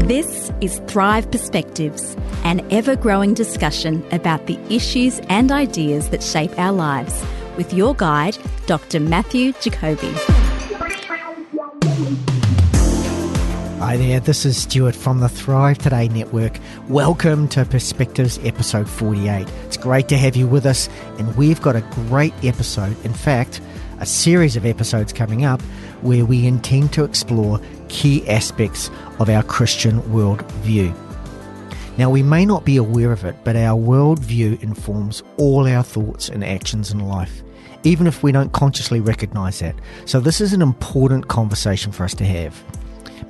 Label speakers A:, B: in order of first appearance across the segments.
A: This is Thrive Perspectives, an ever-growing discussion about the issues and ideas that shape our lives, with your guide, Dr. Matthew Jacoby.
B: Hi there, this is Stuart from the Thrive Today Network. Welcome to Perspectives episode 48. It's great to have you with us, and we've got a great episode. In fact, a series of episodes coming up where we intend to explore key aspects of our Christian worldview. Now, we may not be aware of it, but our worldview informs all our thoughts and actions in life, even if we don't consciously recognise that. So this is an important conversation for us to have.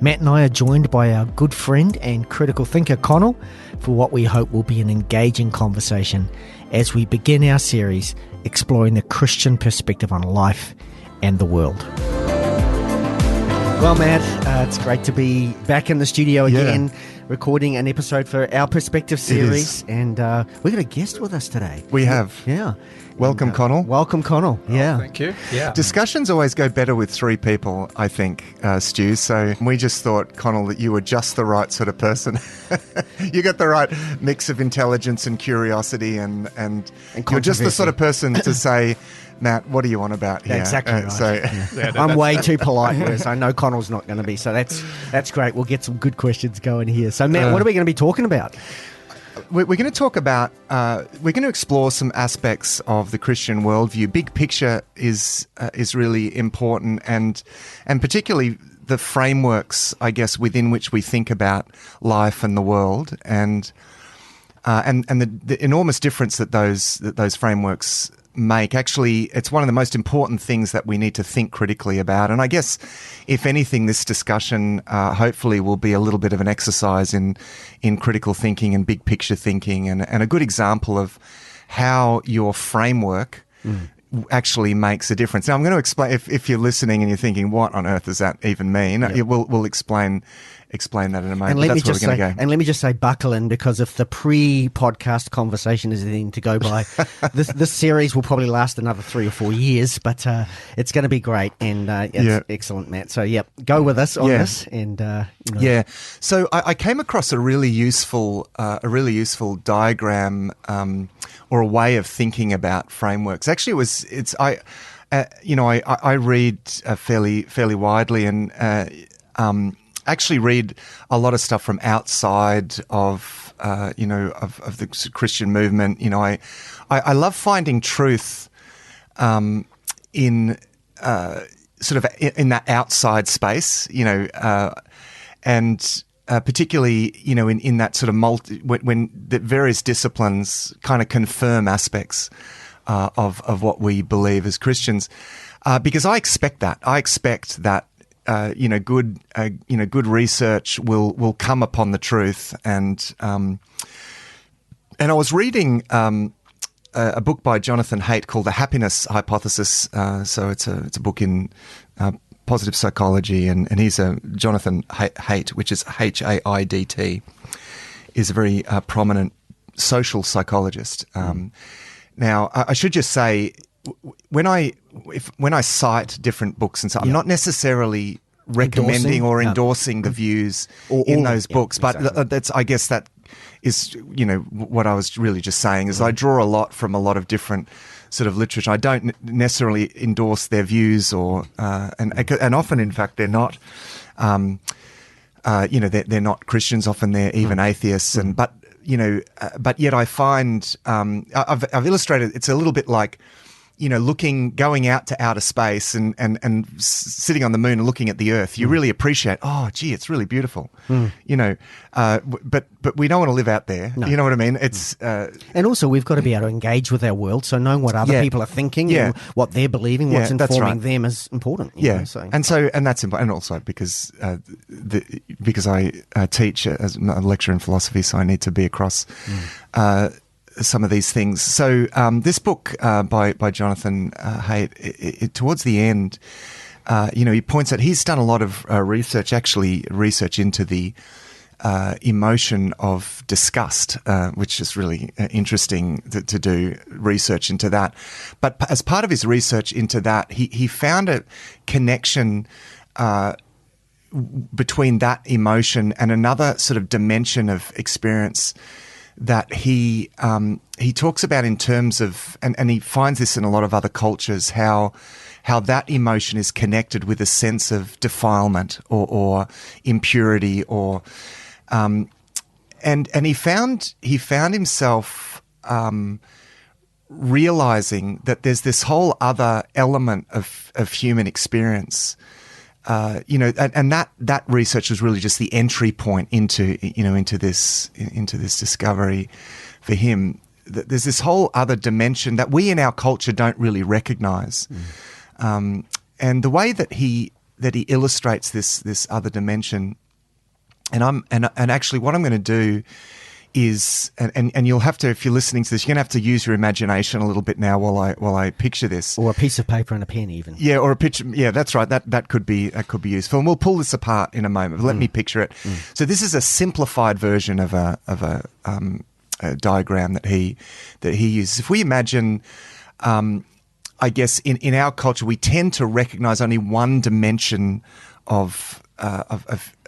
B: Matt and I are joined by our good friend and critical thinker, Connell, for what we hope will be an engaging conversation as we begin our series exploring the Christian perspective on life and the world. Well, Matt, it's great to be back in the studio again, recording an episode for our Perspective series. And we've got a guest with us today.
C: We have.
B: Yeah.
C: Welcome, Connell.
B: Welcome, Connell. Yeah.
D: Thank you. Yeah.
C: Discussions always go better with three people, I think, Stu. So we just thought, Connell, that you were just the right sort of person. You got the right mix of intelligence and curiosity, and you're just the sort of person to say, Matt, what are you on about here?
B: Exactly right.
C: So
B: I'm way too polite, whereas I know Connell's not going to be. So that's great. We'll get some good questions going here. So, Matt, what are we going to be talking about?
C: We're going to talk about, we're going to explore some aspects of the Christian worldview. Big picture is really important, and particularly the frameworks, I guess, within which we think about life and the world, and the enormous difference that those frameworks make. Actually, it's one of the most important things that we need to think critically about. And I guess, if anything, this discussion hopefully will be a little bit of an exercise in critical thinking and big picture thinking, and a good example of how your framework actually makes a difference. Now, I'm going to explain, if you're listening and you're thinking, what on earth does that even mean?
B: Yeah.
C: We'll explain that in a moment.
B: And let me just say, buckle in, because if the pre-podcast conversation is anything to go by, this series will probably last another 3 or 4 years, but it's going to be great, and it's excellent, Matt. So, go with us on this, and
C: Yeah. So I came across a really useful diagram or a way of thinking about frameworks. Actually, I read fairly widely, and actually read a lot of stuff from outside of the Christian movement. I love finding truth in sort of in that outside space, and particularly in that sort of when the various disciplines kind of confirm aspects of what we believe as Christians, because I expect that. Good research will come upon the truth, and I was reading a book by Jonathan Haidt called The Happiness Hypothesis. So it's a book in positive psychology, and he's Jonathan Haidt, which is Haidt, is a very prominent social psychologist. Now, I should just say, when I cite different books and so, I'm not necessarily recommending or endorsing the views in those books, but exactly. I guess that is what I was really just saying is I draw a lot from a lot of different sort of literature. I don't necessarily endorse their views, or and often, in fact, they're not. They're not Christians. Often they're even atheists, but yet I find I've illustrated it's a little bit like going out to outer space and sitting on the moon and looking at the Earth. You really appreciate, it's really beautiful. But we don't want to live out there. No. You know what I mean? It's
B: and also we've got to be able to engage with our world. So knowing what other people are thinking, and what they're believing, what's informing them is important. And
C: that's important. And also because I teach as a lecturer in philosophy, so I need to be across some of these things. So this book by Jonathan Haidt, towards the end, he points out he's done a lot of research into the emotion of disgust, which is really interesting to do research into that. But as part of his research into that, he found a connection between that emotion and another sort of dimension of experience that he talks about in terms of, and he finds this in a lot of other cultures, how that emotion is connected with a sense of defilement or impurity, or and he found himself realizing that there's this whole other element of human experience. And that research was really just the entry point into this discovery for him. There's this whole other dimension that we in our culture don't really recognize. And the way that he illustrates this other dimension, and actually what I'm going to do is, and you'll have to, if you're listening to this, you're going to have to use your imagination a little bit now while I picture this,
B: or a piece of paper and a pen, even.
C: Yeah, or a picture. Yeah, that's right. That could be useful, and we'll pull this apart in a moment. But let me picture it. So this is a simplified version of a diagram that he uses. If we imagine, I guess in our culture, we tend to recognize only one dimension of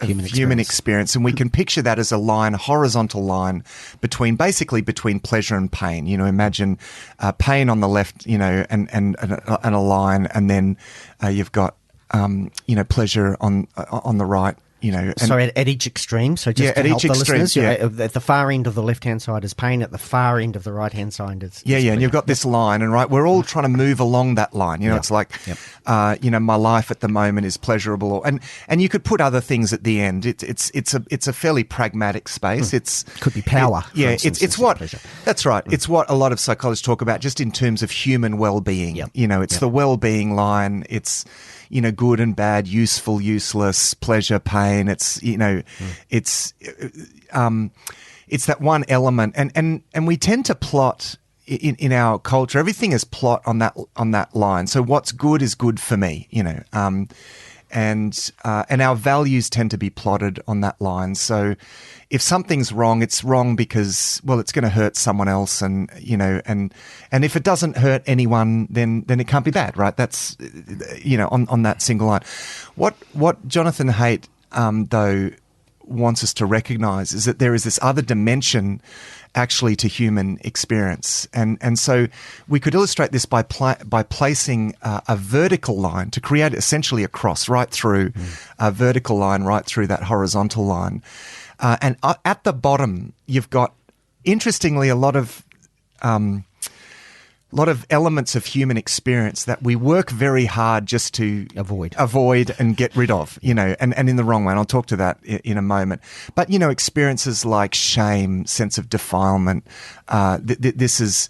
C: human experience, and we can picture that as a line, a horizontal line between pleasure and pain. Imagine pain on the left, and a line, and then you've got pleasure on the right.
B: So at each extreme, so just to help the listeners, at the far end of the left-hand side is pain, at the far end of the right-hand side is
C: and you've got this line, and we're all trying to move along that line. It's like, my life at the moment is pleasurable, and you could put other things at the end. It's a fairly pragmatic space. It
B: could be power.
C: It's what pleasure. That's right. It's what a lot of psychologists talk about, just in terms of human well-being. It's the well-being line. It's good and bad, useful, useless, pleasure, pain. It's it's that one element, and we tend to plot in our culture. Everything is plot on that line. So what's good is good for me, and our values tend to be plotted on that line. So if something's wrong, it's wrong because, well, it's going to hurt someone else, and if it doesn't hurt anyone, then it can't be bad, right? That's on that single line. What Jonathan Haidt though wants us to recognize is that there is this other dimension actually to human experience, and so we could illustrate this by placing a vertical line to create essentially a cross right through a vertical line right through that horizontal line, and at the bottom you've got, interestingly, a lot of elements of human experience that we work very hard just to avoid and get rid of, and in the wrong way. And I'll talk to that in a moment. But, experiences like shame, sense of defilement, this is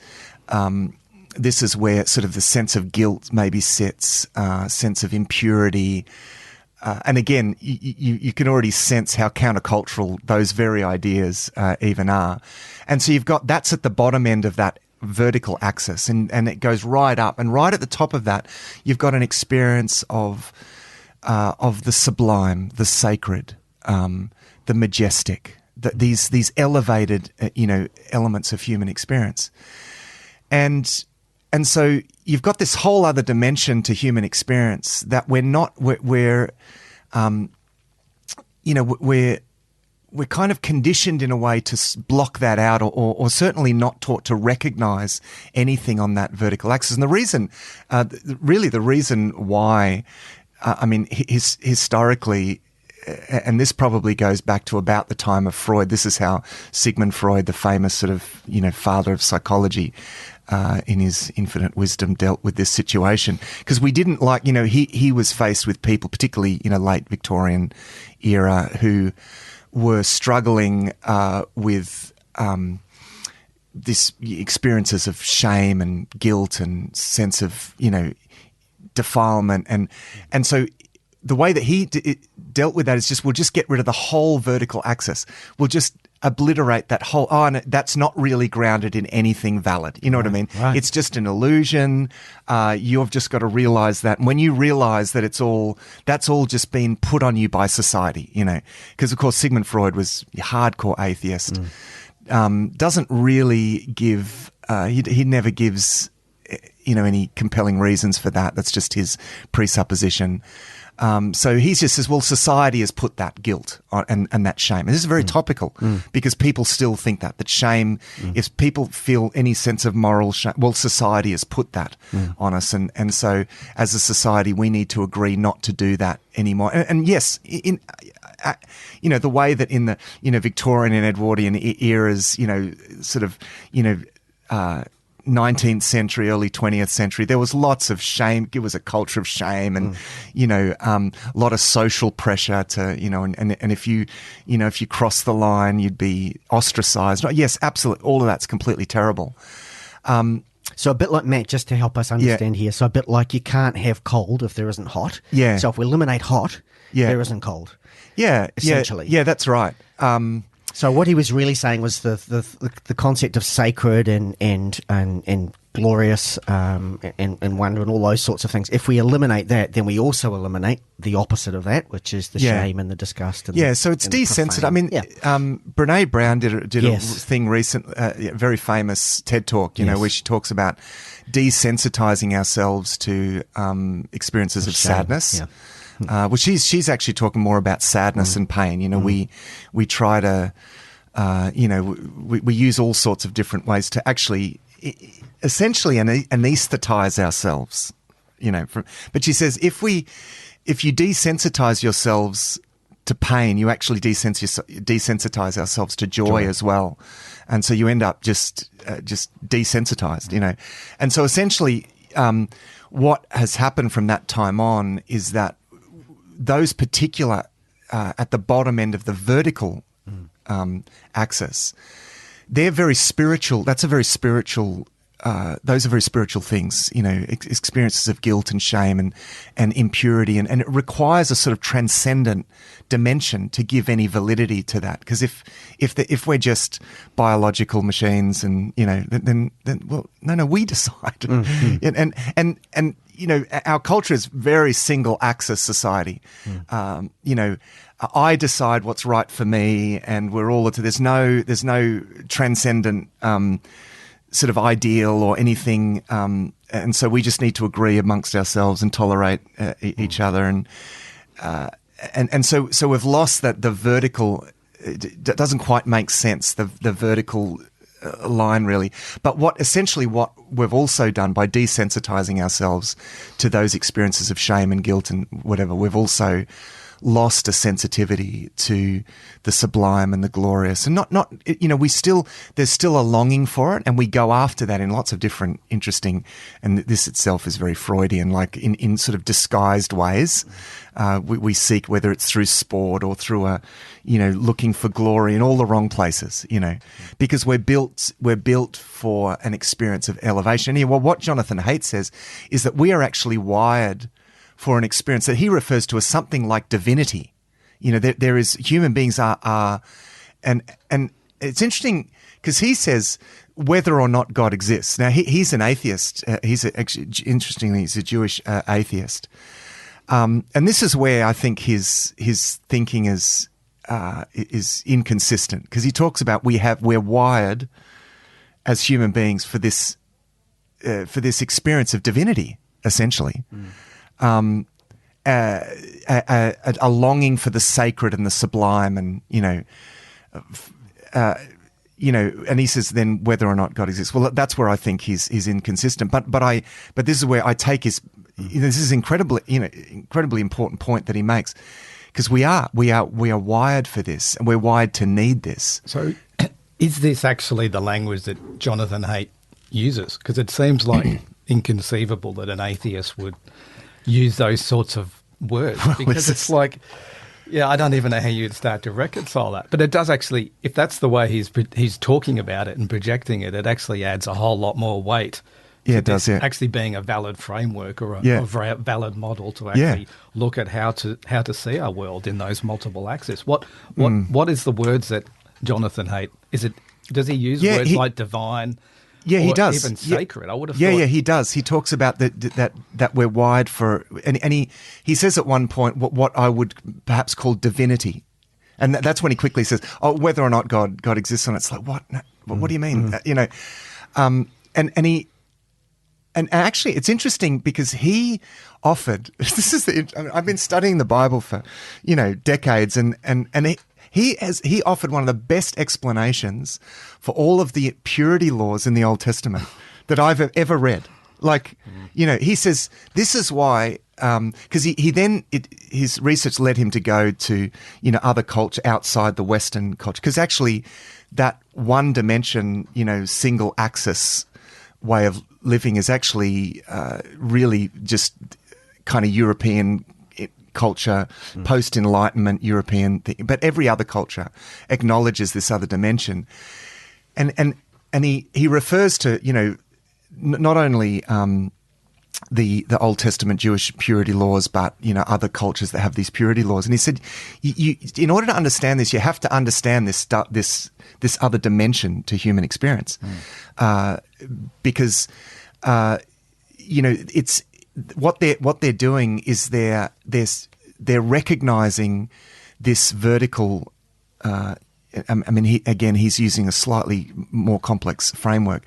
C: where sort of the sense of guilt maybe sits, sense of impurity. And again, you can already sense how countercultural those very ideas even are. And so you've got, that's at the bottom end of that vertical axis, and it goes right up, and right at the top of that you've got an experience of the sublime, the sacred, the majestic, these elevated elements of human experience, and so you've got this whole other dimension to human experience that we're kind of conditioned in a way to block that out, or certainly not taught to recognize anything on that vertical axis. And the reason why, historically, and this probably goes back to about the time of Freud. This is how Sigmund Freud, the famous sort of, father of psychology, in his infinite wisdom, dealt with this situation. Because we didn't like, he was faced with people, particularly, late Victorian era, who were struggling with these experiences of shame and guilt and sense of defilement, and so the way that he dealt with that is we'll just get rid of the whole vertical axis. We'll just obliterate that whole. And that's not really grounded in anything valid. You know what I mean? Right. It's just an illusion. You've just got to realize that. And when you realize that that's all just been put on you by society, because of course Sigmund Freud was a hardcore atheist. Doesn't really give, he never gives, any compelling reasons for that. That's just his presupposition. So he just says, well, society has put that guilt on, and that shame. And this is very topical because people still think that shame, if people feel any sense of moral shame, well, society has put that on us. And so as a society, we need to agree not to do that anymore. And yes, the way that in the, Victorian and Edwardian eras, sort of, 19th century, early 20th century, there was lots of shame. It was a culture of shame and, a lot of social pressure to, and if you cross the line, you'd be ostracized. Yes, absolutely. All of that's completely terrible.
B: So a bit like, Matt, just to help us understand here, so a bit like you can't have cold if there isn't hot.
C: Yeah.
B: So if we eliminate hot, there isn't cold.
C: Yeah.
B: Essentially.
C: Yeah, that's right.
B: So what he was really saying was the concept of sacred and glorious and wonder and all those sorts of things. If we eliminate that, then we also eliminate the opposite of that, which is the shame and the disgust. And
C: so it's desensitized. I mean, Brene Brown did a thing recent, very famous TED Talk, where she talks about desensitizing ourselves to experiences of sadness. Yeah. Well, she's actually talking more about sadness and pain. We try to, we use all sorts of different ways to actually, essentially, anesthetize ourselves. But she says if you desensitize yourselves to pain, you actually desensitize ourselves to joy as well, and so you end up just desensitized. And so essentially, what has happened from that time on is that those particular, at the bottom end of the vertical axis, they're very spiritual. That's a very spiritual, those are very spiritual things, experiences of guilt and shame and impurity. And it requires a sort of transcendent dimension to give any validity to that. Because if we're just biological machines and, then we decide. And our culture is very single axis society. I decide what's right for me, and we're all there's no transcendent sort of ideal or anything, and so we just need to agree amongst ourselves and tolerate each other, and so we've lost that the vertical. It doesn't quite make sense, the vertical line really. But what we've also done by desensitizing ourselves to those experiences of shame and guilt and whatever, we've also lost a sensitivity to the sublime and the glorious, and there's still a longing for it, and we go after that in lots of different interesting, and this itself is very Freudian, like in sort of disguised ways. We seek, whether it's through sport or through looking for glory in all the wrong places, because we're built for an experience of elevation. Well, what Jonathan Haidt says is that we are actually wired for an experience that he refers to as something like divinity. There is, human beings are, and it's interesting because he says whether or not God exists. Now he's an atheist. Interestingly, he's a Jewish atheist. And this is where I think his thinking is inconsistent, because he talks about we're wired as human beings for this experience of divinity, essentially. A longing for the sacred and the sublime, and and he says then whether or not God exists. Well, that's where I think he's inconsistent. But this is where I take his. This is incredibly important point that he makes, because we are wired for this, and we're wired to need this.
D: So, is this actually the language that Jonathan Haidt uses? Because it seems like inconceivable that an atheist would use those sorts of words, because it's like, I don't even know how you'd start to reconcile that. But it does actually, if that's the way he's talking about it and projecting it, it actually adds a whole lot more weight.
C: Yeah, it does. Yeah,
D: actually being a valid framework or a valid model to actually look at how to see our world in those multiple axes. What is the words that Jonathan Haidt? Does he use words like divine?
C: Yeah, he does.
D: Even sacred. I would have thought.
C: Yeah, he does. He talks about that we're wired for, and he says at one point what I would perhaps call divinity, and that's when he quickly says, "Oh, whether or not God exists," and it's like, what? No, what do you mean? And And actually, it's interesting because he offered. I've been studying the Bible for, decades, and he offered one of the best explanations for all of the purity laws in the Old Testament that I've ever read. Like, he says this is why. Because his research led him to go to other culture outside the Western culture. Because actually, that one dimension, single axis way of living is actually really just kind of European culture, post-Enlightenment European thing. But every other culture acknowledges this other dimension, and he refers to not only the Old Testament Jewish purity laws, but other cultures that have these purity laws. And he said, you in order to understand this, you have to understand this other dimension to human experience, because it's what they're doing is they're recognizing this vertical. He's using a slightly more complex framework,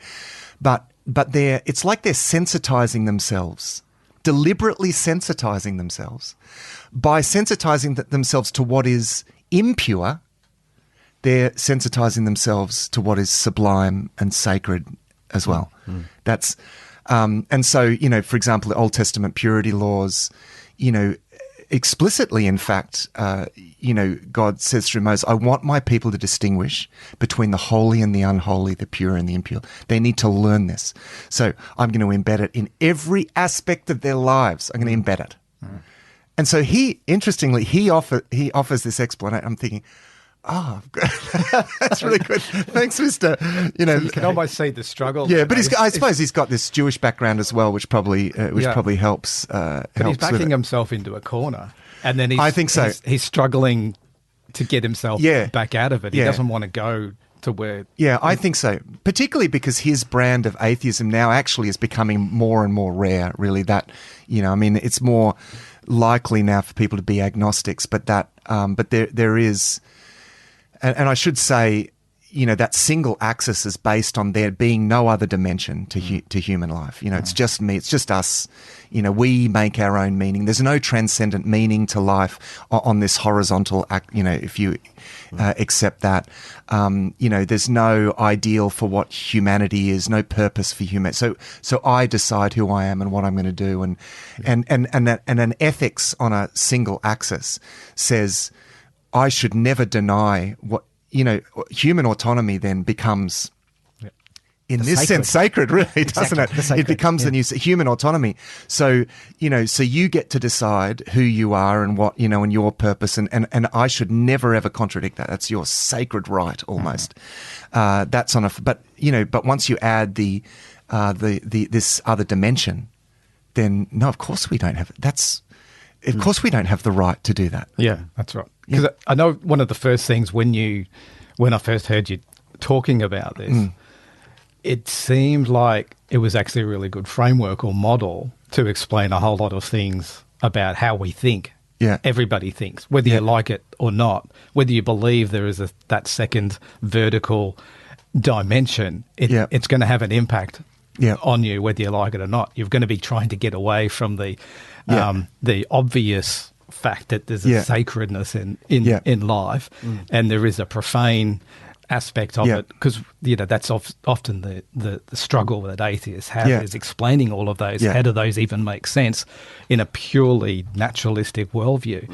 C: but it's like they're sensitizing themselves, deliberately sensitizing themselves. By sensitizing themselves to what is impure, they're sensitizing themselves to what is sublime and sacred as well. That's and so, for example, the Old Testament purity laws, explicitly, in fact, God says through Moses, I want my people to distinguish between the holy and the unholy, the pure and the impure. They need to learn this. So I'm going to embed it in every aspect of their lives. I'm going to embed it. And so he offers this explanation. I'm thinking, that's really good. Thanks, Mister.
D: You can almost see the struggle.
C: Yeah, but I suppose he's got this Jewish background as well, which probably helps. But
D: he's backing himself into a corner, and then
C: I think so.
D: He's struggling to get himself back out of it. He doesn't want to go to where.
C: Yeah, I think so. Particularly because his brand of atheism now actually is becoming more and more rare. Really, it's more likely now for people to be agnostics, but there is. And I should say, that single axis is based on there being no other dimension to human life. It's just me. It's just us. We make our own meaning. There's no transcendent meaning to life on this horizontal, if you accept that. There's no ideal for what humanity is, no purpose for humanity. So I decide who I am and what I'm going to do. And an ethics on a single axis says, I should never deny what, human autonomy then becomes, in this sense, sacred, really, doesn't it? It becomes the new human autonomy. So, so you get to decide who you are and what, and your purpose. And I should never, ever contradict that. That's your sacred right, almost. That's on but once you add this other dimension, then no, of course we don't have it. Of course we don't have the right to do that.
D: Yeah, that's right. Because I know one of the first things when I first heard you talking about this, it seemed like it was actually a really good framework or model to explain a whole lot of things about how we think.
C: Yeah.
D: Everybody thinks, whether you like it or not, whether you believe there is that second vertical dimension, it's going to have an impact on you, whether you like it or not. You're going to be trying to get away from the obvious fact that there's a sacredness in life, and there is a profane aspect of it, because that's often the struggle that atheists have is explaining all of those. How do those even make sense in a purely naturalistic worldview?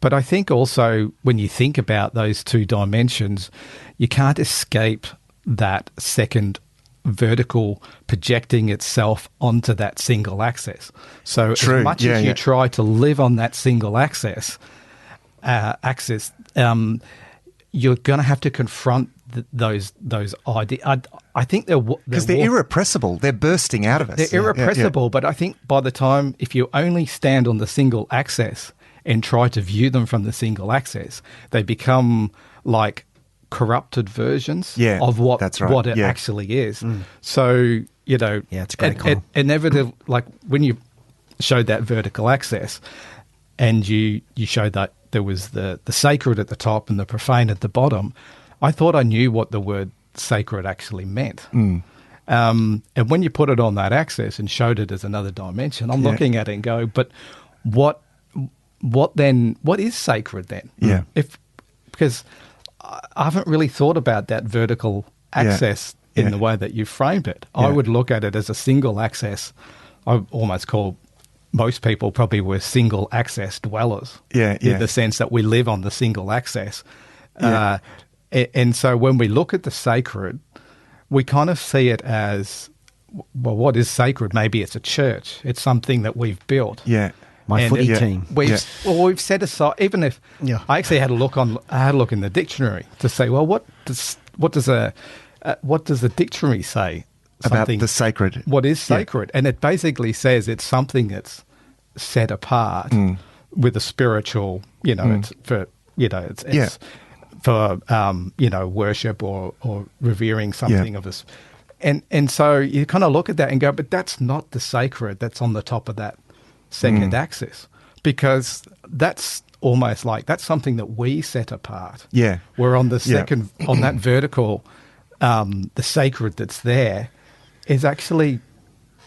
D: But I think also when you think about those two dimensions, you can't escape that second vertical projecting itself onto that single axis. So as much as you try to live on that single axis, you're going to have to confront those ideas. I think
C: because they're irrepressible. They're bursting out of us.
D: They're irrepressible, but I think by the time, if you only stand on the single axis and try to view them from the single axis, they become like corrupted versions of what it actually is. So,
B: it's a great call.
D: Inevitably, like when you showed that vertical axis and you showed that there was the sacred at the top and the profane at the bottom, I thought I knew what the word sacred actually meant. And And when you put it on that axis and showed it as another dimension, I'm looking at it and go, but what is sacred then?
C: Yeah.
D: Because I haven't really thought about that vertical axis in the way that you framed it. I would look at it as a single axis. I almost call most people probably were single access dwellers. In the sense that we live on the single access. And so when we look at the sacred, we kind of see it as, well, what is sacred? Maybe it's a church. It's something that we've built.
C: Yeah.
B: My footy team.
D: We've set aside, even if I actually had a look in the dictionary to say, well, what does the dictionary say
C: about the sacred?
D: What is sacred? And it basically says it's something that's set apart with a spiritual, it's for, it's for worship or revering something of this. And so you kind of look at that and go, but that's not the sacred that's on the top of that second axis, because that's almost like that's something that we set apart.
C: Yeah.
D: Where on the second, on that vertical, the sacred that's there is actually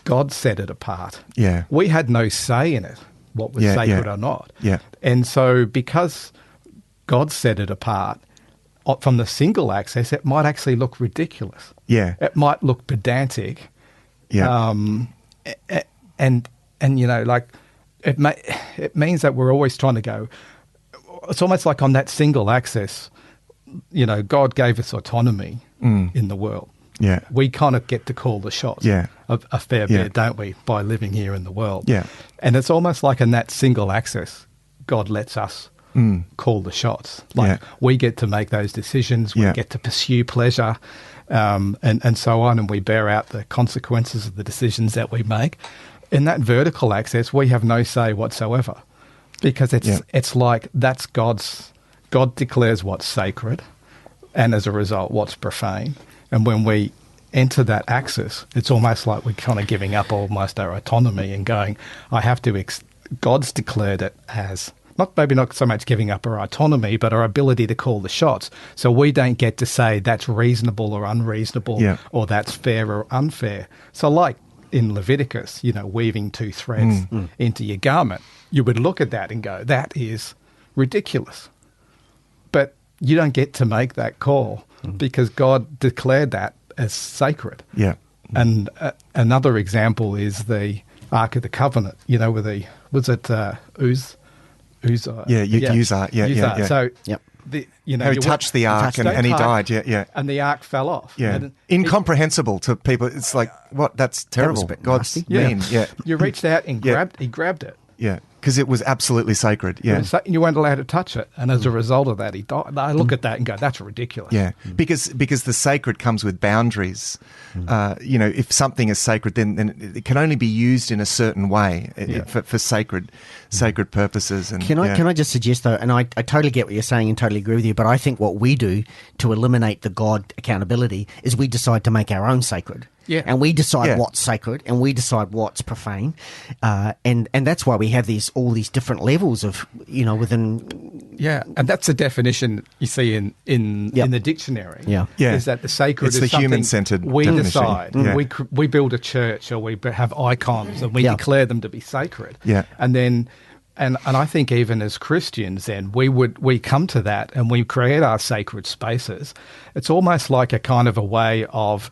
D: God set it apart.
C: Yeah.
D: We had no say in it, what was sacred or not.
C: Yeah.
D: And so because God set it apart from the single axis, it might actually look ridiculous.
C: Yeah.
D: It might look pedantic.
C: Yeah.
D: And like it means that we're always trying to go. It's almost like on that single axis, God gave us autonomy in the world.
C: Yeah.
D: We kind of get to call the shots of a fair bit, don't we, by living here in the world?
C: Yeah.
D: And it's almost like in that single axis, God lets us call the shots. Like we get to make those decisions, we get to pursue pleasure, and so on, and we bear out the consequences of the decisions that we make. In that vertical axis, we have no say whatsoever, because it's like that's God declares what's sacred, and as a result, what's profane. And when we enter that axis, it's almost like we're kind of giving up almost our autonomy and going, I have to, God's declared it as, maybe not so much giving up our autonomy, but our ability to call the shots. So we don't get to say that's reasonable or unreasonable, or that's fair or unfair. So like in Leviticus, weaving 2 threads into your garment, you would look at that and go, that is ridiculous. But you don't get to make that call because God declared that as sacred.
C: Yeah.
D: And another example is the Ark of the Covenant, with Uzzah?
C: Uzzah. Yeah.
D: So,
C: how he touched the ark and he died. Yeah.
D: And the ark fell off.
C: Yeah. Incomprehensible to people. It's like, what? That's terrible. God's mean. Yeah.
D: You reached out and he grabbed it.
C: Yeah. Because it was absolutely sacred. Yeah.
D: You weren't allowed to touch it. And as a result of that, he died. I look at that and go, that's ridiculous.
C: Yeah. Because the sacred comes with boundaries. If something is sacred, then it can only be used in a certain way for sacred purposes. And
B: Can I just suggest, though, and I totally get what you're saying and totally agree with you, but I think what we do to eliminate the God accountability is we decide to make our own sacred.
D: Yeah.
B: And we decide what's sacred and we decide what's profane. And that's why we have all these different levels of, within.
D: Yeah. And that's the definition you see in the dictionary.
B: Yeah.
D: Is that the sacred
C: it's
D: is
C: the
D: something
C: human-centered
D: we
C: definition.
D: decide.
C: Yeah.
D: We build a church or we have icons and we declare them to be sacred.
C: Yeah.
D: And then, and I think even as Christians then, we come to that and we create our sacred spaces. It's almost like a kind of a way of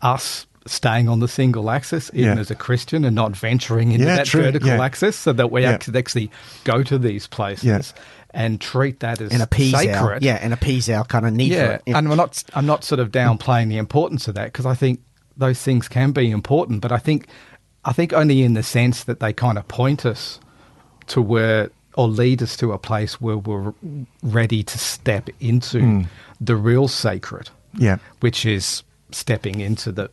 D: us staying on the single axis, even as a Christian, and not venturing into that vertical axis, so that we actually go to these places and treat that as sacred.
B: And appease our kind of need for it.
D: And I'm not sort of downplaying the importance of that, because I think those things can be important, but I think only in the sense that they kind of point us to where, or lead us to a place where we're ready to step into the real sacred, which is stepping into the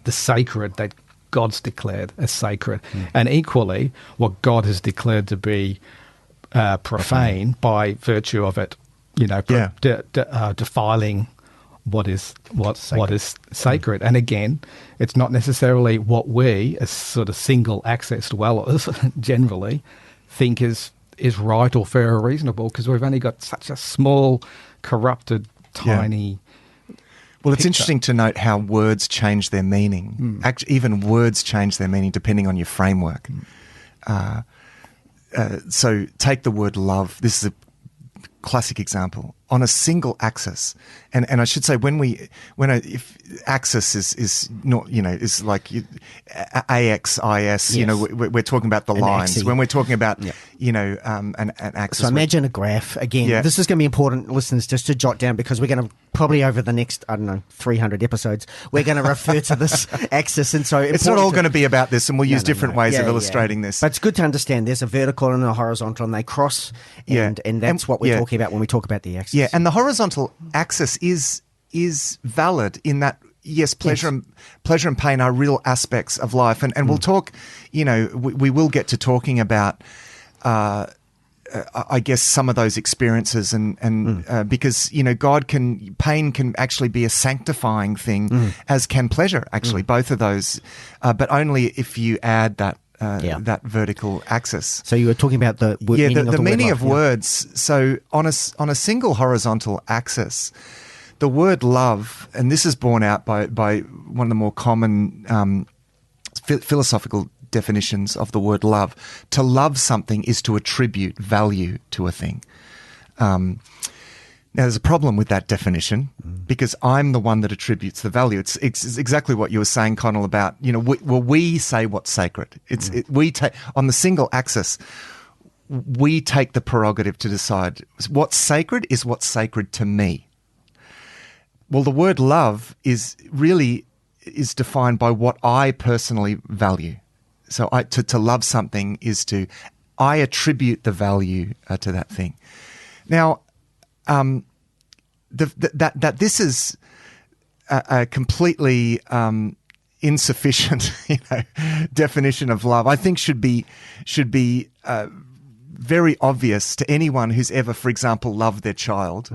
D: sacred that God's declared as sacred. And equally, what God has declared to be profane by virtue of it, defiling what is sacred. And again, it's not necessarily what we, as sort of single access dwellers, generally think is right or fair or reasonable, because we've only got such a small, corrupted, tiny
C: Well, it's interesting to note how words change their meaning. Even words change their meaning depending on your framework. So take the word love. This is a classic example. On a single axis, and I should say if axis is not, is like AXIS,
B: Yes.
C: we're talking about the
B: An
C: lines.
B: axis.
C: When we're talking about,
B: Yeah.
C: an axis.
B: So imagine a graph. Again,
C: Yeah.
B: this is going to be important, listeners, just to jot down, because we're going to probably over the next, 300 episodes, we're going to refer to this axis. And so
C: It's not all going to be about this, and we'll use different ways
B: Yeah,
C: of illustrating this.
B: But it's good to understand there's a vertical and a horizontal, and they cross, and that's what we're talking about when we talk about the axis.
C: Yeah, and the horizontal axis is valid in that, yes, pleasure and pain are real aspects of life, and we'll talk. We will get to talking about, I guess, some of those experiences, and because pain can actually be a sanctifying thing, as can pleasure. Actually, both of those, but only if you add that. That vertical axis.
B: So you were talking about the meaning of the
C: meaning
B: word
C: of
B: love,
C: words. So on a single horizontal axis, the word love, and this is borne out by one of the more common philosophical definitions of the word love. To love something is to attribute value to a thing. Now, there's a problem with that definition because I'm the one that attributes the value. It's exactly what you were saying, Connell, about, we say what's sacred. We take on the single axis, we take the prerogative to decide what's sacred is what's sacred to me. Well, the word love is defined by what I personally value. So to love something is I attribute the value to that thing. Now, that this is a completely insufficient, definition of love, I think should be very obvious to anyone who's ever, for example, loved their child.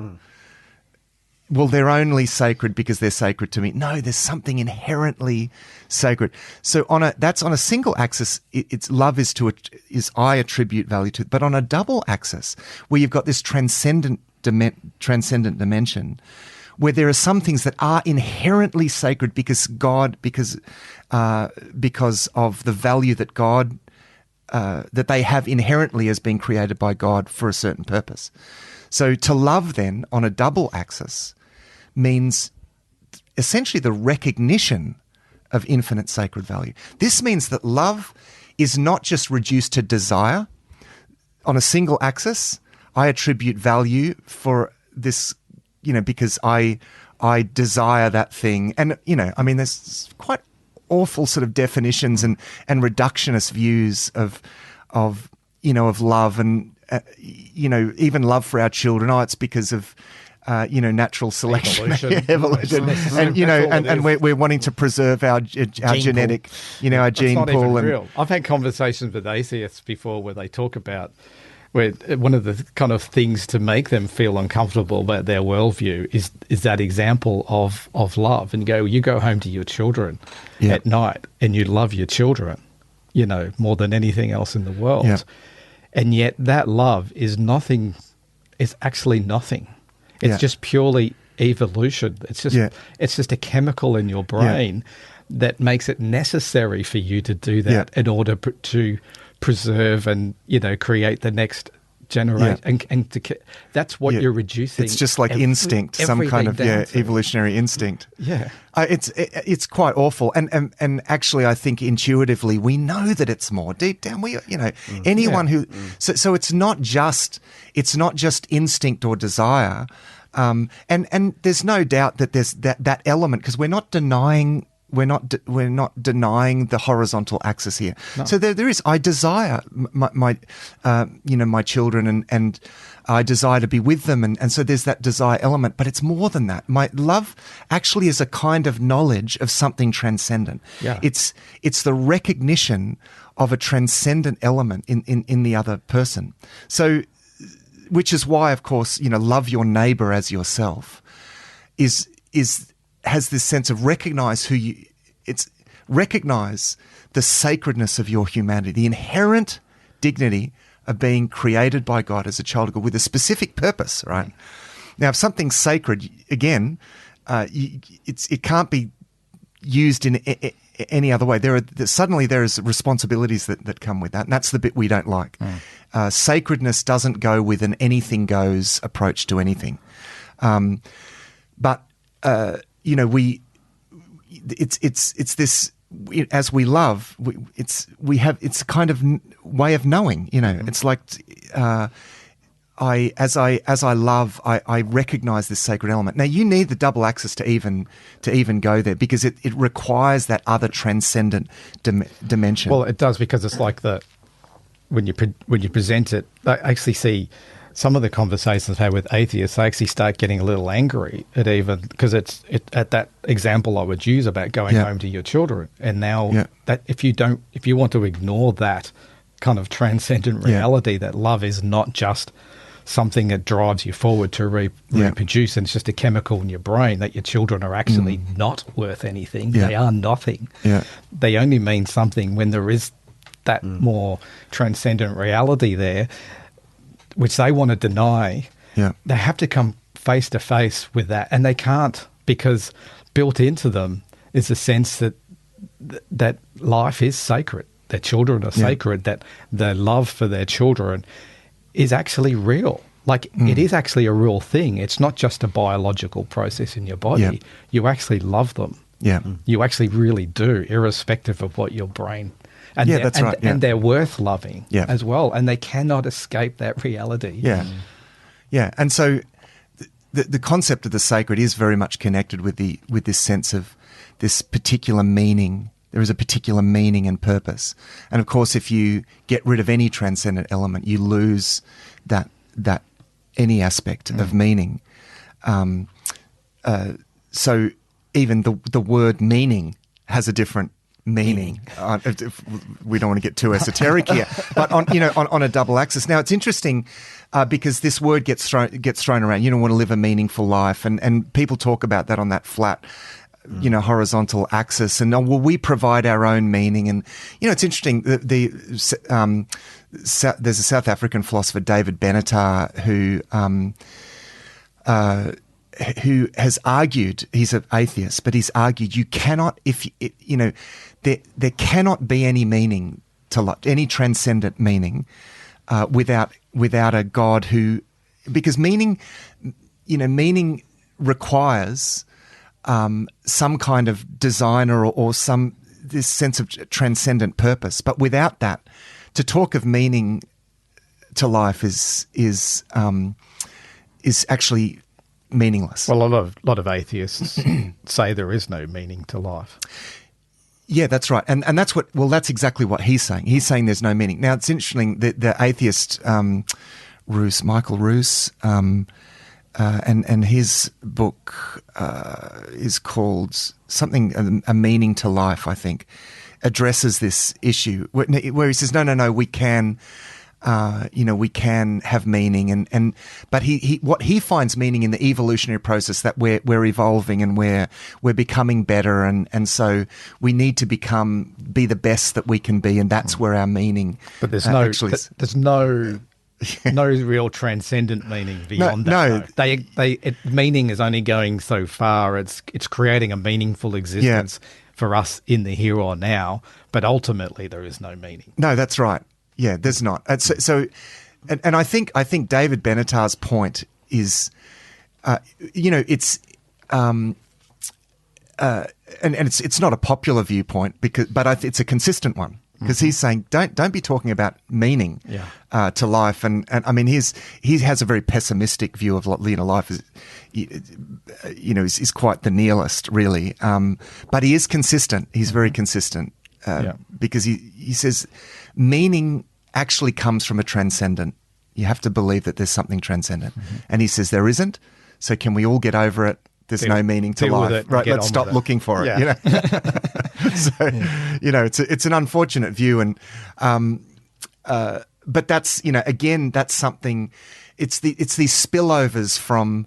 C: Well, they're only sacred because they're sacred to me. No, there's something inherently sacred. So that's on a single axis. It's love is I attribute value to it. But on a double axis, where you've got this transcendent dimension, where there are some things that are inherently sacred because of the value that God that they have inherently as being created by God for a certain purpose. So to love then on a double axis means essentially the recognition of infinite sacred value. This means that love is not just reduced to desire. On a single axis, I attribute value for this, because I desire that thing. And, there's quite awful sort of definitions and reductionist views of love and, even love for our children. Oh, it's because of, natural selection, evolution. And we're wanting to preserve our genetic, our gene
D: not
C: pool.
D: Even
C: and
D: real. I've had conversations with atheists before where they talk about where one of the kind of things to make them feel uncomfortable about their worldview is that example of love. And you go home to your children at night and you love your children, more than anything else in the world. Yeah. And yet that love is nothing, it's actually nothing. It's just purely evolution. It's just a chemical in your brain that makes it necessary for you to do that in order to preserve and create the next generation. And that's what you're reducing.
C: It's just like instinct, some kind of evolutionary instinct. Yeah, it's quite awful. And actually, I think intuitively we know that it's more deep down. Anyone who so it's not just instinct or desire. And there's no doubt that there's that element, because we're not denying the horizontal axis here. No. So there is. I desire my children, and I desire to be with them, and so there's that desire element. But it's more than that. My love actually is a kind of knowledge of something transcendent. Yeah. It's the recognition of a transcendent element in the other person. So, which is why, of course, love your neighbor as yourself has this sense of recognize the sacredness of your humanity, the inherent dignity of being created by God as a child of God with a specific purpose, right? Now, if something's sacred, again, it can't be used in any other way. Suddenly there is responsibilities that come with that, and that's the bit we don't like. Sacredness doesn't go with an anything goes approach to anything, but it's this. As we love, it's a kind of way of knowing. It's like as I love, I recognize this sacred element. Now you need the double axis to even go there, because it requires that other transcendent dimension.
D: Well, it does, because it's like when you present it. I actually see some of the conversations I've had with atheists. I actually start getting a little angry at because at that example I would use about going home to your children, and now that if you want to ignore that kind of transcendent reality, that love is not just something that drives you forward to reproduce, and it's just a chemical in your brain, that your children are actually not worth anything. They are nothing. They only mean something when there is that more transcendent reality there, which they want to deny. They have to come face to face with that, and they can't, because built into them is the sense that life is sacred, their children are sacred, that their love for their children is actually real. Like, it is actually a real thing. It's not just a biological process in your body. You actually love them. You actually really do, irrespective of what your brain... And
C: that's right.
D: And they're worth loving as well, and they cannot escape that reality.
C: And so the concept of the sacred is very much connected with this sense of this particular meaning. There is a particular meaning and purpose, and of course, if you get rid of any transcendent element, you lose that any aspect of meaning. So even the word meaning has a different meaning. We don't want to get too esoteric here, but on a double axis. Now it's interesting because this word gets thrown around. You don't want to live a meaningful life, and people talk about that on that flat, horizontal axis. And we provide our own meaning. And it's interesting. There's a South African philosopher, David Benatar, who has argued, he's an atheist, but he's argued you cannot, there cannot be any meaning to life, any transcendent meaning, without a God because meaning requires some kind of design or this sense of transcendent purpose. But without that, to talk of meaning to life is actually meaningless.
D: Well, a lot of atheists say there is no meaning to life.
C: Yeah, that's right, and that's exactly what he's saying. He's saying there's no meaning. Now it's interesting that the atheist Michael Roos, and his book is called something a meaning to life, I think, addresses this issue where he says no, we can. We can have meaning, but what he finds meaning in the evolutionary process, that we're evolving and we're becoming better, and so we need to be the best that we can be, and that's where our meaning. But there's
D: no real transcendent meaning beyond that. No, meaning is only going so far. It's creating a meaningful existence for us in the here or now, but ultimately there is no meaning.
C: No, that's right. Yeah, there's not. So I think David Benatar's point is, it's and it's not a popular viewpoint but it's a consistent one, because he's saying don't be talking about meaning to life, and I mean he has a very pessimistic view of life is quite the nihilist, really, but he is consistent. He's very consistent. Because he says meaning actually comes from a transcendent. You have to believe that there's something transcendent. And he says there isn't. So can we all get over it? There's no meaning to life. Right? Let's stop looking for it. Yeah. So, it's an unfortunate view, and but that's again, that's something. It's these spillovers from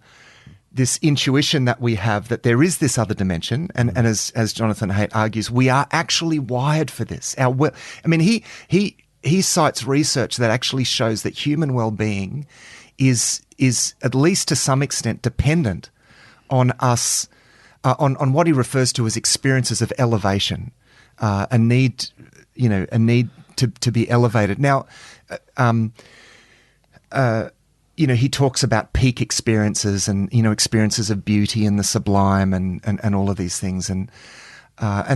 C: this intuition that we have that there is this other dimension, and as Jonathan Haidt argues, we are actually wired for this. He cites research that actually shows that human well-being is at least to some extent dependent on us on what he refers to as experiences of elevation, a need to be elevated. Now, he talks about peak experiences and, experiences of beauty and the sublime and all of these things. And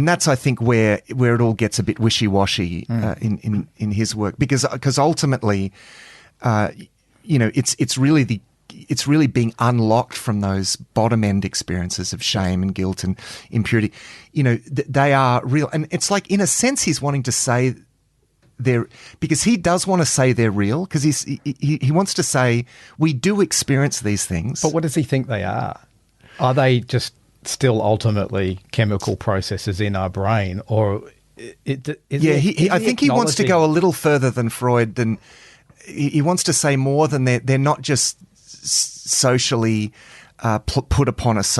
C: that's, I think, where it all gets a bit wishy-washy in his work, because ultimately, it's really being unlocked from those bottom-end experiences of shame and guilt and impurity. They are real. And it's like, in a sense, he's wanting to say because he does want to say they're real, because he wants to say we do experience these things.
D: But what does he think they are? Are they just still ultimately chemical processes in our brain, or
C: I think he wants to go a little further than Freud. He wants to say more than they're not just socially put upon us,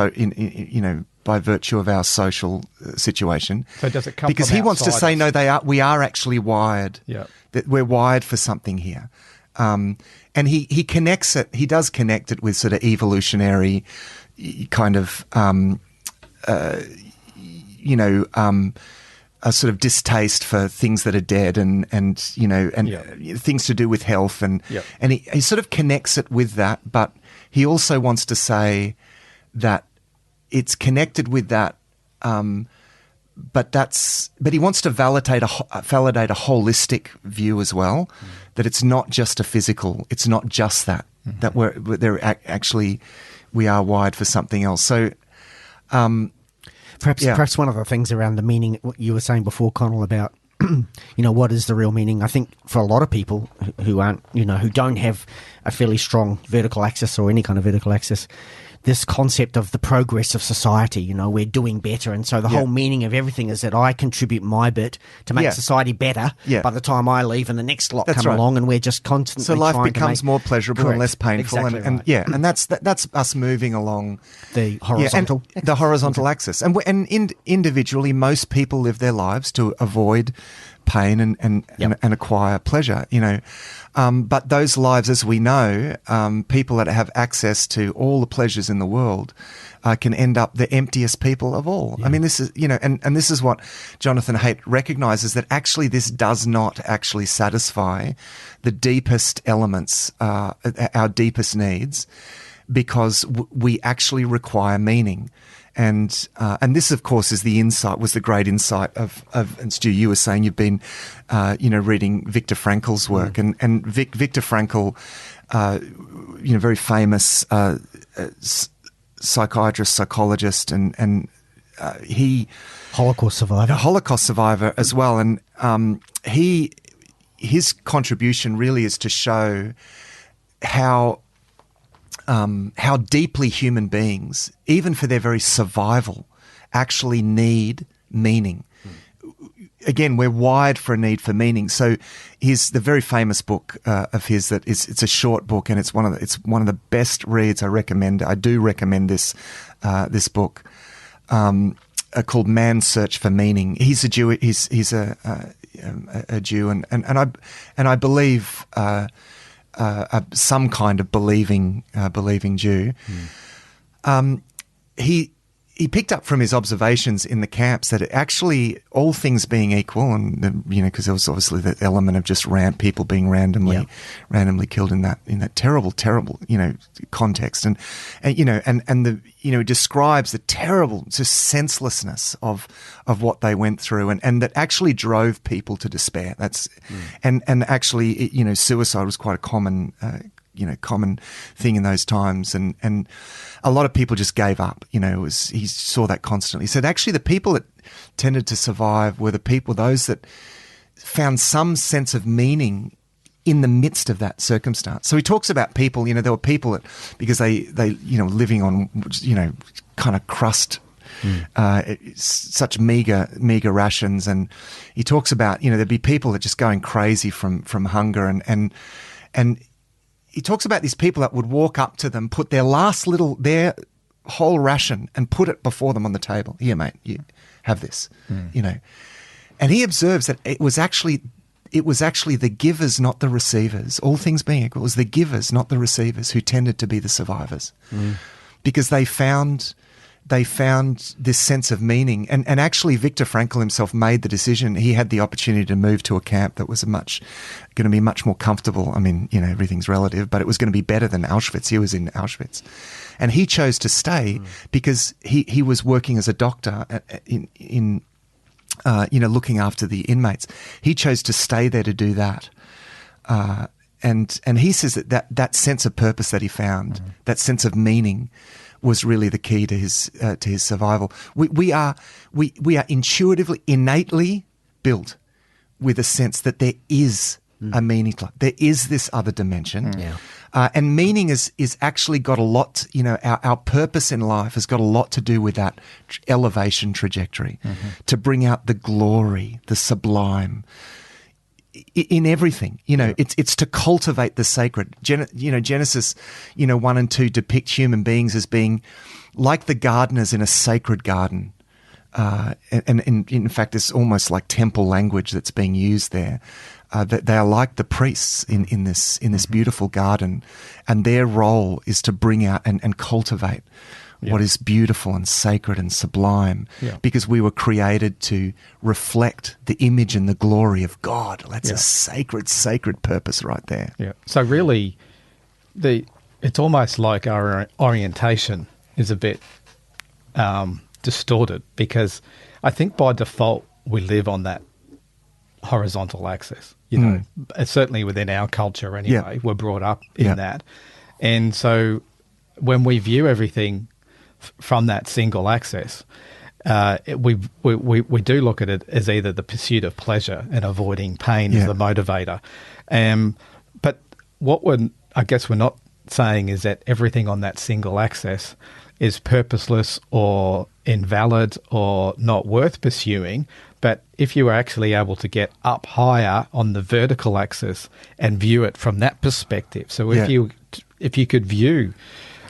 C: by virtue of our social situation.
D: So does it come
C: because
D: from
C: he wants to say, no, we are actually wired.
D: Yeah.
C: That we're wired for something here. And he connects it. He does connect it with sort of evolutionary kind of, a sort of distaste for things that are dead and things to do with health. And he sort of connects it with that. But he also wants to say that it's connected with that, but he wants to validate a holistic view as well, that it's not just a physical, it's not just that we are wired for something else. So,
B: perhaps one of the things around the meaning, what you were saying before, Connell, about what is the real meaning? I think for a lot of people who aren't, who don't have a fairly strong vertical axis or any kind of vertical axis, this concept of the progress of society, we're doing better. And so the whole meaning of everything is that I contribute my bit to make society better by the time I leave and the next lot come along, and we're just constantly
C: so life
B: trying
C: becomes more pleasurable and less painful.
B: Exactly
C: and that's us moving along
B: the horizontal axis.
C: The horizontal axis. And individually, most people live their lives to avoid pain and acquire pleasure, but those lives, as we know, people that have access to all the pleasures in the world can end up the emptiest people of all. I mean, this is, and this is what Jonathan Haidt recognizes, that actually this does not actually satisfy the deepest elements, our deepest needs, because we actually require meaning. And this, of course, was the great insight of and Stu, you were saying you've been, reading Viktor Frankl's work, and Viktor Frankl, very famous psychiatrist, psychologist, and he
B: Holocaust survivor
C: as well, and his contribution really is to show how deeply human beings, even for their very survival, actually need meaning. Again, we're wired for a need for meaning. So here's the very famous book of his that it's a short book, and it's one of the best reads. I do recommend this book called Man's Search for Meaning. He's a Jew. He's a Jew, and I believe some kind of believing Jew. He picked up from his observations in the camps that actually, all things being equal, and because there was obviously the element of just people being randomly killed in that terrible context, and it describes the terrible just senselessness of what they went through, and that actually drove people to despair. That's and actually suicide was quite a common thing in those times, and a lot of people just gave up. He saw that constantly. He said actually the people that tended to survive were those that found some sense of meaning in the midst of that circumstance. So he talks about people, there were people that, because they living on, kind of crust, such meager rations, and he talks about, there'd be people that just going crazy from hunger, and he talks about these people that would walk up to them, put their whole ration and put it before them on the table. Here, mate, you have this, And he observes that it was actually the givers, not the receivers. All things being equal, it was the givers, not the receivers, who tended to be the survivors, because they found they found this sense of meaning. And actually, Viktor Frankl himself made the decision. He had the opportunity to move to a camp that was going to be much more comfortable. I mean, everything's relative, but it was going to be better than Auschwitz. He was in Auschwitz. And he chose to stay because he was working as a doctor in looking after the inmates. He chose to stay there to do that. And he says that sense of purpose that he found, that sense of meaning, was really the key to his survival. We are intuitively, innately built with a sense that there is a meaning to life. There is this other dimension. And meaning is actually got a lot, our purpose in life has got a lot to do with that elevation trajectory, to bring out the glory, the sublime, in everything. It's to cultivate the sacred. Genesis 1 and 2 depict human beings as being like the gardeners in a sacred garden. And in fact, it's almost like temple language that's being used there. That they are like the priests in this beautiful garden, and their role is to bring out and cultivate what is beautiful and sacred and sublime, because we were created to reflect the image and the glory of God. That's a sacred purpose right there.
D: Yeah. So really, it's almost like our orientation is a bit distorted, because I think by default we live on that horizontal axis. Certainly within our culture anyway, we're brought up in that. And so when we view everything from that single axis, we do look at it as either the pursuit of pleasure and avoiding pain as the motivator. But what we're not saying is that everything on that single axis is purposeless or invalid or not worth pursuing. But if you were actually able to get up higher on the vertical axis and view it from that perspective, so if you could view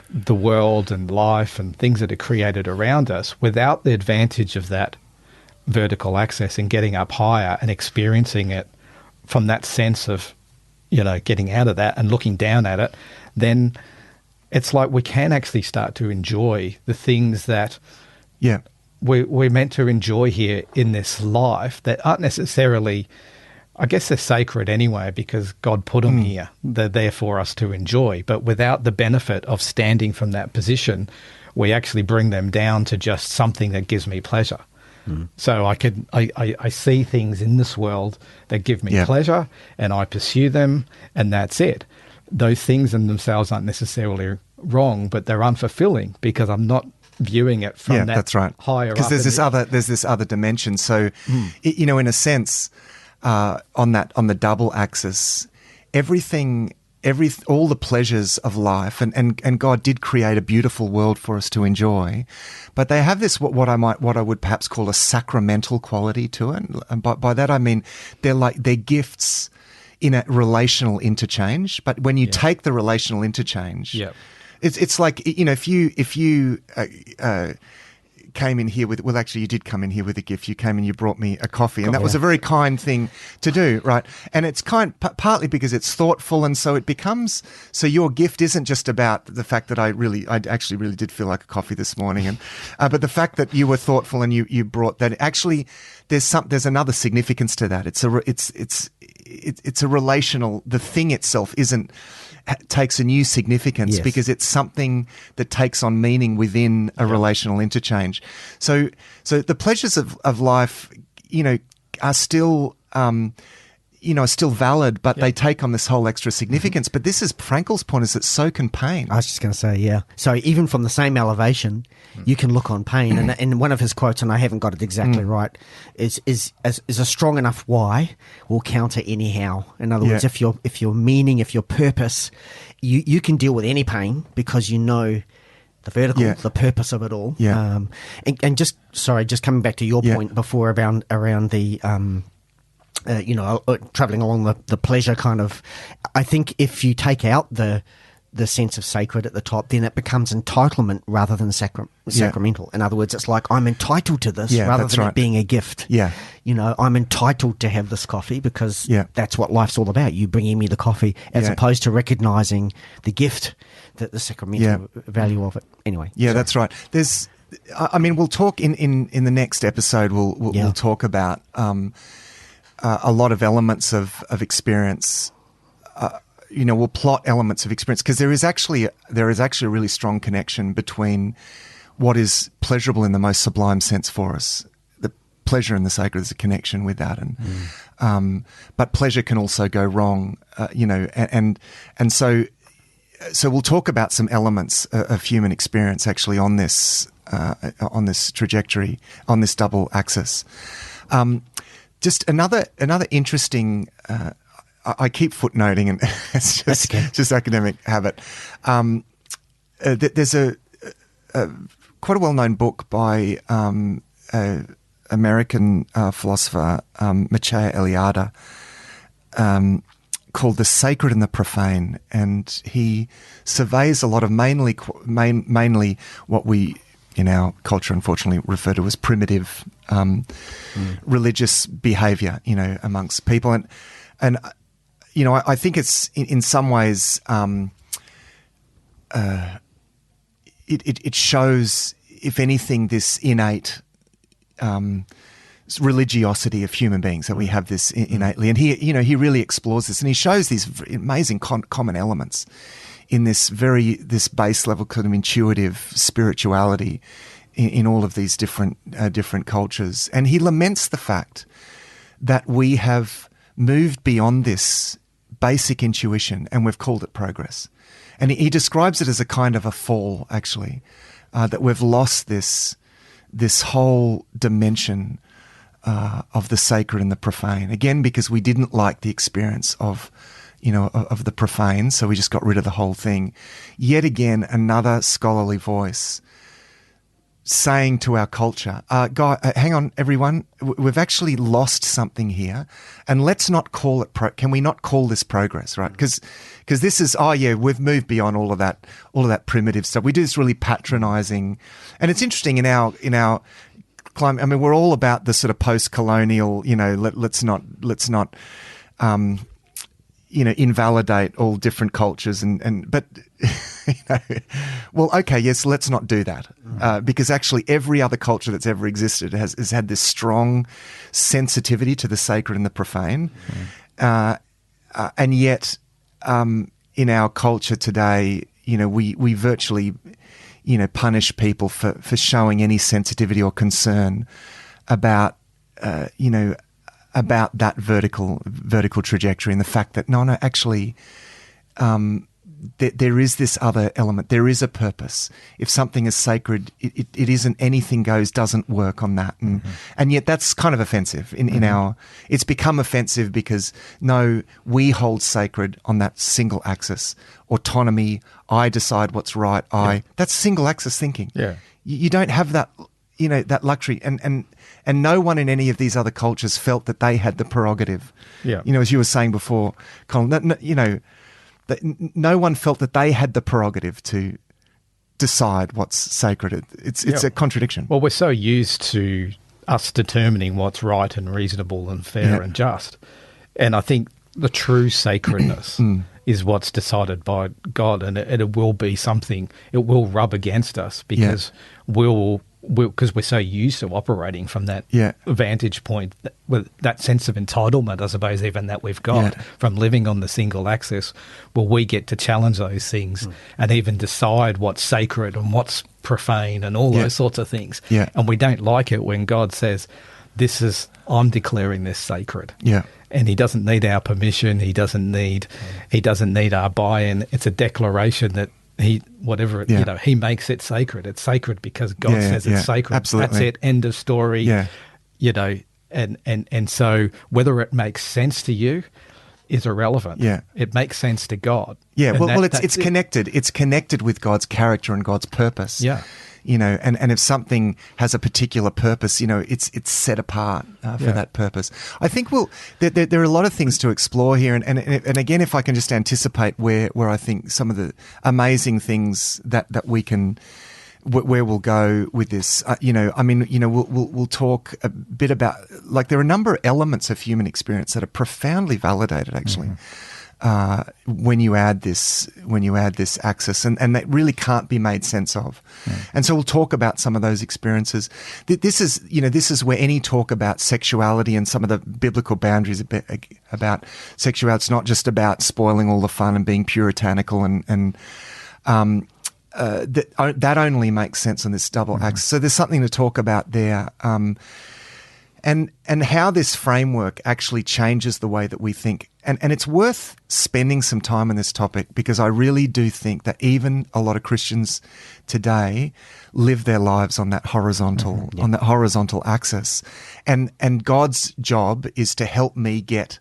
D: the world and life and things that are created around us without the advantage of that vertical axis and getting up higher and experiencing it from that sense of, getting out of that and looking down at it, then it's like we can actually start to enjoy the things that we're meant to enjoy here in this life that aren't necessarily, I guess they're sacred anyway because God put them here. They're there for us to enjoy. But without the benefit of standing from that position, we actually bring them down to just something that gives me pleasure. So I see things in this world that give me pleasure, and I pursue them, and that's it. Those things in themselves aren't necessarily wrong, but they're unfulfilling because I'm not viewing it from that
C: that's right.
D: higher up.
C: Because there's this other dimension. So, in a sense, on the double axis, all the pleasures of life, and God did create a beautiful world for us to enjoy, but they have this what I would perhaps call a sacramental quality to it. And by that I mean they're gifts in a relational interchange. But when you take the relational interchange, it's like if you came in here with, actually you did come in here with a gift. You came and you brought me a coffee, and that was a very kind thing to do, right? And it's partly because it's thoughtful, and so it becomes, so your gift isn't just about the fact that I actually really did feel like a coffee this morning, and but the fact that you were thoughtful and you brought that, actually there's another significance to that. It's a relational, the thing itself takes a new significance because it's something that takes on meaning within a relational interchange. So the pleasures of life, are still, are still valid, but they take on this whole extra significance. But this is Frankl's point, is that so can pain.
B: I was just going to say, So even from the same elevation, you can look on pain. And one of his quotes, and I haven't got it exactly right, is a strong enough why will counter anyhow. In other words, if your meaning, if your purpose, you can deal with any pain because you know the vertical, the purpose of it all. And just coming back to your point before around the traveling along the pleasure kind of, I think if you take out the sense of sacred at the top, then it becomes entitlement rather than sacramental. In other words, it's like I'm entitled to this rather than it being a gift. I'm entitled to have this coffee because that's what life's all about. You bringing me the coffee, as opposed to recognizing the gift, that the sacramental value of it. Anyway.
C: That's right. There's I mean, we'll talk in the next episode. We'll talk about a lot of elements of experience. We'll plot elements of experience because there is actually a really strong connection between what is pleasurable in the most sublime sense for us. The pleasure in the sacred is a connection with that, and but pleasure can also go wrong. And so we'll talk about some elements of human experience actually on this trajectory, on this double axis. Just another interesting. I keep footnoting, and it's just academic habit. There's a quite a well-known book by American philosopher Mircea Eliade called "The Sacred and the Profane," and he surveys a lot of mainly what we in our culture unfortunately refer to as primitive religious behaviour, amongst people, and I think it's in some ways it shows, if anything, this innate religiosity of human beings, that we have this innately. And he really explores this, and he shows these amazing common elements in this base level kind of intuitive spirituality in all of these different cultures. And he laments the fact that we have moved beyond this basic intuition, and we've called it progress. And he describes it as a kind of a fall, actually, that we've lost this whole dimension of the sacred and the profane. Again, because we didn't like the experience of the profane, so we just got rid of the whole thing. Yet again, another scholarly voice saying to our culture, hang on, everyone, we've actually lost something here, and let's not call it can we not call this progress, right? Because this is, we've moved beyond all of that primitive stuff. We do this really patronizing, and it's interesting in our climate. I mean, we're all about the sort of post-colonial, let's not invalidate all different cultures, but well, okay, yes, let's not do that, because actually every other culture that's ever existed has had this strong sensitivity to the sacred and the profane, and yet in our culture today, we virtually punish people for showing any sensitivity or concern about about that vertical trajectory, and the fact that actually there is this other element. There is a purpose. If something is sacred, it isn't anything goes, doesn't work on that, and yet that's kind of offensive in our. It's become offensive because we hold sacred on that single axis, autonomy. I decide what's right. That's single axis thinking. Yeah, you don't have that. That luxury, and no one in any of these other cultures felt that they had the prerogative. Yeah, as you were saying before, Colin, that no one felt that they had the prerogative to decide what's sacred. It's a contradiction.
D: Well, we're so used to us determining what's right and reasonable and fair and just, and I think the true sacredness is what's decided by God, and it will be something. It will rub against us because because we're so used to operating from that vantage point, with that sense of entitlement, I suppose, even that we've got from living on the single axis. Well, we get to challenge those things and even decide what's sacred and what's profane and all those sorts of things. Yeah. And we don't like it when God says, I'm declaring this sacred. Yeah. And he doesn't need our permission. He doesn't need our buy-in. It's a declaration that he makes it sacred. It's sacred because God says it's sacred. Absolutely. That's it. End of story. Yeah. And so whether it makes sense to you is irrelevant. Yeah. It makes sense to God.
C: Yeah. And it's connected. It's connected with God's character and God's purpose. Yeah. And if something has a particular purpose, it's set apart for that purpose. I think there are a lot of things to explore here, and again, if I can just anticipate where I think some of the amazing things that we can, where we'll go with this, we'll talk a bit about, like, there are a number of elements of human experience that are profoundly validated, actually. when you add this axis, and that really can't be made sense of. And so we'll talk about some of those experiences. This is where any talk about sexuality and some of the biblical boundaries about sexuality, it's not just about spoiling all the fun and being puritanical and that only makes sense on this double axis. So there's something to talk about there. And how this framework actually changes the way that we think. And it's worth spending some time on this topic, because I really do think that even a lot of Christians today live their lives on that horizontal axis. And God's job is to help me get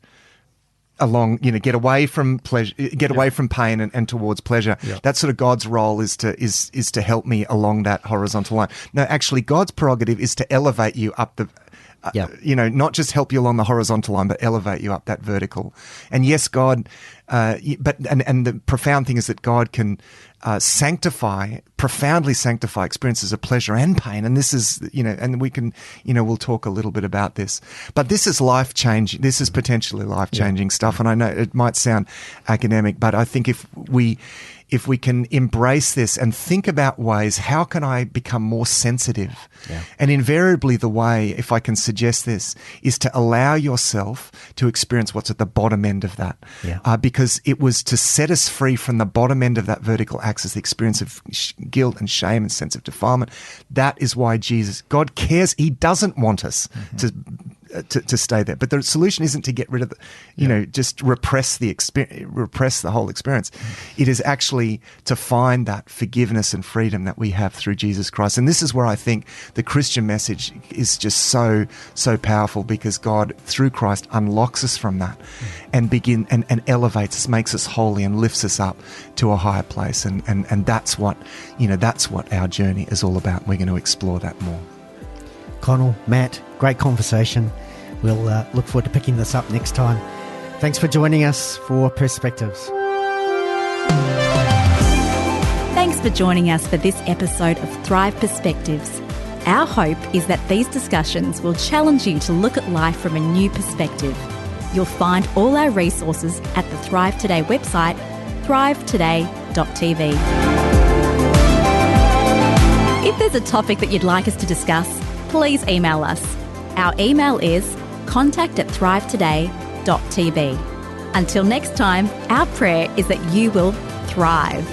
C: along, get away from pleasure, away from pain and towards pleasure.
D: Yeah.
C: That's sort of God's role, is to help me along that horizontal line. No, actually, God's prerogative is to elevate you up the not just help you along the horizontal line, but elevate you up that vertical. And yes, God, but the profound thing is that God can profoundly sanctify experiences of pleasure and pain. And this is, and we can, we'll talk a little bit about this. But this is life-changing. This is potentially life-changing stuff. And I know it might sound academic, but I think if we can embrace this and think about ways, how can I become more sensitive? Yeah. And invariably the way, if I can suggest this, is to allow yourself to experience what's at the bottom end of that. Yeah. Because it was to set us free from the bottom end of that vertical axis, the experience of guilt and shame and sense of defilement. That is why God cares. He doesn't want us to stay there. But the solution isn't to get rid of just repress the whole experience. It is actually to find that forgiveness and freedom that we have through Jesus Christ. And this is where I think the Christian message is just so powerful, because God, through Christ, unlocks us from that and elevates us, makes us holy, and lifts us up to a higher place. And that's what our journey is all about. We're going to explore that more.
B: Connell, Matt, great conversation. We'll look forward to picking this up next time. Thanks for joining us for Perspectives.
A: Thanks for joining us for this episode of Thrive Perspectives. Our hope is that these discussions will challenge you to look at life from a new perspective. You'll find all our resources at the Thrive Today website, thrivetoday.tv. If there's a topic that you'd like us to discuss, please email us. Our email is contact@thrivetoday.tv. Until next time, our prayer is that you will thrive.